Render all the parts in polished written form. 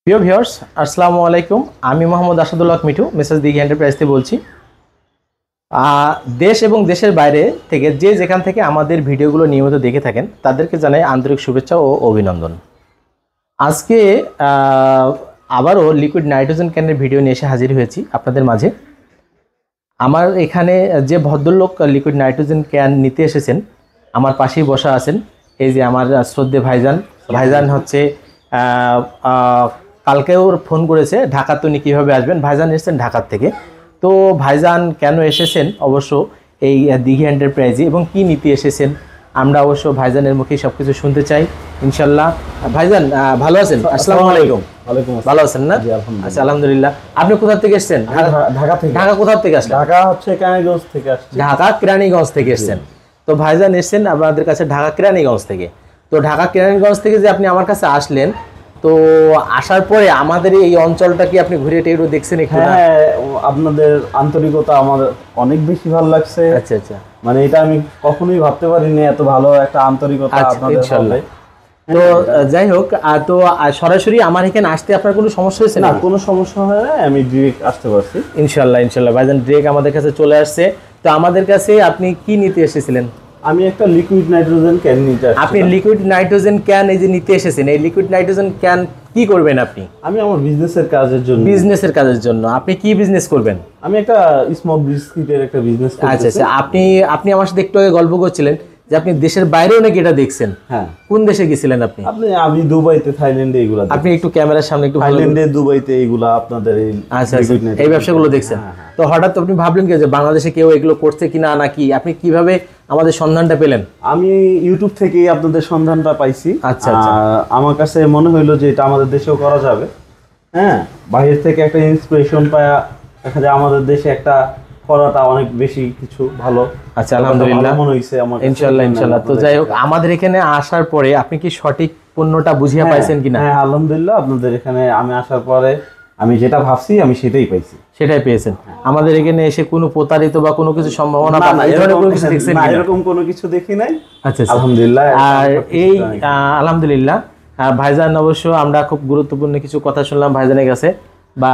প্রিয় ভিউয়ার্স, আসসালামু আলাইকুম। আমি মোহাম্মদ আসাদুল্লাহ মিঠু, মেসেজ দিঘি এন্টারপ্রাইজ থেকে বলছি। দেশ এবং দেশের বাইরে থেকে যে যেখান থেকে আমাদের ভিডিওগুলো নিয়মিত দেখে থাকেন তাদেরকে জানাই আন্তরিক শুভেচ্ছা ও অভিনন্দন। আজকে আবারও লিকুইড নাইট্রোজেন ক্যানের ভিডিও নিয়ে এসে হাজির হয়েছি আপনাদের মাঝে। আমার এখানে যে ভদ্রলোক লিকুইড নাইট্রোজেন ক্যান নিতে এসেছেন আমার পাশেই বসা আছেন। এই যে আমার শ্রদ্ধে ভাইজান হচ্ছে কালকেও ফোন করেছে ঢাকা, তো উনি কীভাবে আসবেন। ভাইজান এসেছেন ঢাকার থেকে। তো ভাইজান কেন এসেছেন অবশ্য এই দিঘি এন্টারপ্রাইজে এবং কি নিতে এসেছেন আমরা অবশ্য ভাইজানের মুখেই সব কিছু শুনতে চাই ইনশাল্লাহ। ভাইজান ভালো আছেন? আসসালামু আলাইকুম। ভালো আছেন না? আচ্ছা, আলহামদুলিল্লাহ। আপনি কোথা থেকে এসেছেন? ঢাকা থেকে। ঢাকা কোথা থেকে আসলেন? ঢাকা হচ্ছে কেরানীগঞ্জ থেকে আসছি। ঢাকা কেরানীগঞ্জ থেকে এসেছেন। তো ভাইজান এসেছেন আমাদের কাছে ঢাকা কেরানীগঞ্জ থেকে। তো ঢাকা কেরানীগঞ্জ থেকে যে আপনি আমার কাছে আসলেন, তো আসার পরে আমাদের এই অঞ্চলটা কি আপনি ঘুরে টেরো দেখছেন একটু? হ্যাঁ, আপনাদের আন্তরিকতা আমার অনেক বেশি ভালো লাগছে। আচ্ছা আচ্ছা, মানে এটা আমি কখনোই ভাবতে পারিনি এত ভালো একটা আন্তরিকতা আপনাদের হবে। তো যাই হোক, তো সরাসরি আমার এখানে আসতে আপনার কোনো সমস্যা হয়েছে? না, কোনো সমস্যা হয় না, আমি ডিরেক্ট আসতে পারছি ইনশাল্লাহ। ভাইজান ডিরেক্ট আমাদের কাছে চলে আসছে। তো আমাদের কাছে আপনি কি নিতে এসেছিলেন? আমি একটা লিকুইড নাইট্রোজেন ক্যান নিতে আসছি। আপনি লিকুইড নাইট্রোজেন ক্যান এই যে নিতে এসেছেন, এই লিকুইড নাইট্রোজেন ক্যান কি করবেন আপনি? আমি আমার বিজনেসের কাজের জন্য। বিজনেসের কাজের জন্য? আপনি কি বিজনেস করবেন? আমি একটা স্মোক বিস্কিটের একটা বিজনেস করতেছি। আচ্ছা আচ্ছা, আপনি আমার সাথে একটু আগে গল্প করছিলেন যে আপনি দেশের বাইরেও নাকি এটা দেখছেন। হ্যাঁ, কোন দেশে গেছিলেন আপনি? আমি দুবাইতে, থাইল্যান্ডে এইগুলা। আপনি একটু ক্যামেরার সামনে একটু থাইল্যান্ডে, দুবাইতে এইগুলা আপনাদের এই আচ্ছা এই ব্যবসাগুলো দেখছেন। তো হঠাৎ আপনি ভাবলেন কি যে বাংলাদেশে কেউ এগুলো করছে কিনা, নাকি আপনি কিভাবে আমাদের সন্ধানটা পেলেন? আমি ইউটিউব থেকেই আপনাদের সন্ধানটা পাইছি। আচ্ছা আচ্ছা, আমার কাছে মনে হইলো যে এটা আমাদের দেশেও করা যাবে। হ্যাঁ, বাইরে থেকে একটা ইন্সপিরেশন পায়া দেখা যায় আমাদের দেশে একটা করাটা অনেক বেশি কিছু ভালো। আচ্ছা, আলহামদুলিল্লাহ মনে হইছে আমার। ইনশাআল্লাহ। তো যাই হোক, আমাদের এখানে আসার পরে আপনি কি সঠিক পণ্যটা বুঝিয়ে পাইছেন কিনা? হ্যাঁ, আলহামদুলিল্লাহ। আপনাদের এখানে আমি আসার পরে আমি যেটা ভাবছি আমি সেটাই পাইছি। সেটাই পেয়েছেন? আমাদের এখানে এসে কোনো প্রতারিত বা কোনো কিছু সম্ভাবনা এই ধরনের কোনো কিছু দেখছেন না? এরকম কোনো কিছু দেখি নাই। আচ্ছা, আলহামদুলিল্লাহ। আর এই আলহামদুলিল্লাহ ভাইজান অবশ্য আমরা খুব গুরুত্বপূর্ণ কিছু কথা শুনলাম ভাইজানের কাছে, বা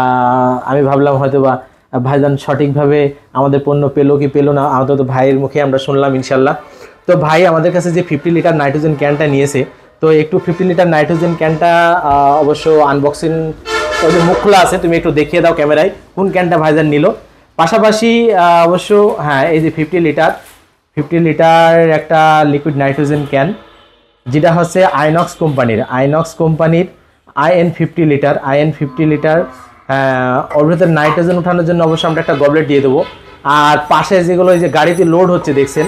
আমি ভাবলাম হয়তো বা ভাইজান সঠিকভাবে আমাদের পণ্য পেলো কি পেলো না, অন্তত ভাইয়ের মুখে আমরা শুনলাম ইনশাল্লাহ। তো ভাই আমাদের কাছে যে 50 লিটার নাইট্রোজেন ক্যানটা নিয়েছে, তো একটু 50 লিটার নাইট্রোজেন ক্যানটা অবশ্য আনবক্সিং, ওই যে মুখ খোলা আছে, তুমি একটু দেখিয়ে দাও ক্যামেরায় কোন ক্যানটা ভাইজান নিল। পাশাপাশি অবশ্য হ্যাঁ, এই যে 50 লিটার একটা লিকুইড নাইট্রোজেন ক্যান, যেটা হচ্ছে আইনক্স কোম্পানির IN 50 লিটার। ওর ভেতরে নাইট্রোজেন ওঠানোর জন্য অবশ্যই আমরা একটা গবলেট দিয়ে দেবো। আর পাশে যেগুলো এই যে গাড়িতে লোড হচ্ছে দেখছেন,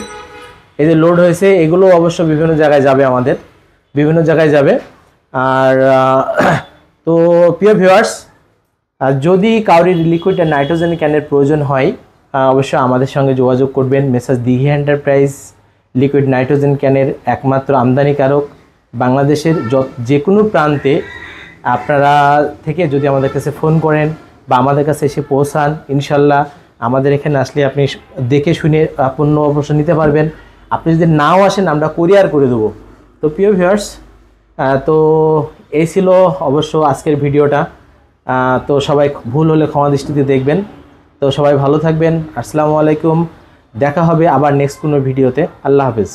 এই যে লোড হয়েছে, এগুলো অবশ্য বিভিন্ন জায়গায় যাবে, আমাদের বিভিন্ন জায়গায় যাবে। আর তো প্রিয় ভিউয়ার্স, যদি কাউরির লিকুইড নাইট্রোজেন ক্যানের প্রয়োজন হয় অবশ্যই আমাদের সঙ্গে যোগাযোগ করবেন। মেসেজ দিঘি এন্টারপ্রাইজ লিকুইড নাইট্রোজেন ক্যানের একমাত্র আমদানিকারক। বাংলাদেশের যে কোনো প্রান্তে আপনারা থেকে যদি আমাদের কাছে ফোন করেন বা আমাদের কাছে এসে পৌঁছান, ইনশাল্লাহ আমাদের এখানে আসলে আপনি দেখে শুনে পণ্য অবশ্য নিতে পারবেন। আপনি যদি নাও আসেন আমরা কুরিয়ার করে দেবো। তো প্রিয় ভিউয়ার্স, তো এই ছিল অবশ্য আজকের ভিডিওটা। তো সবাই ভুল হলে ক্ষমা দৃষ্টিতে দেখবেন। তো সবাই ভালো থাকবেন। আসসালামু আলাইকুম। দেখা হবে আবার নেক্সট কোনো ভিডিওতে। আল্লাহ হাফেজ।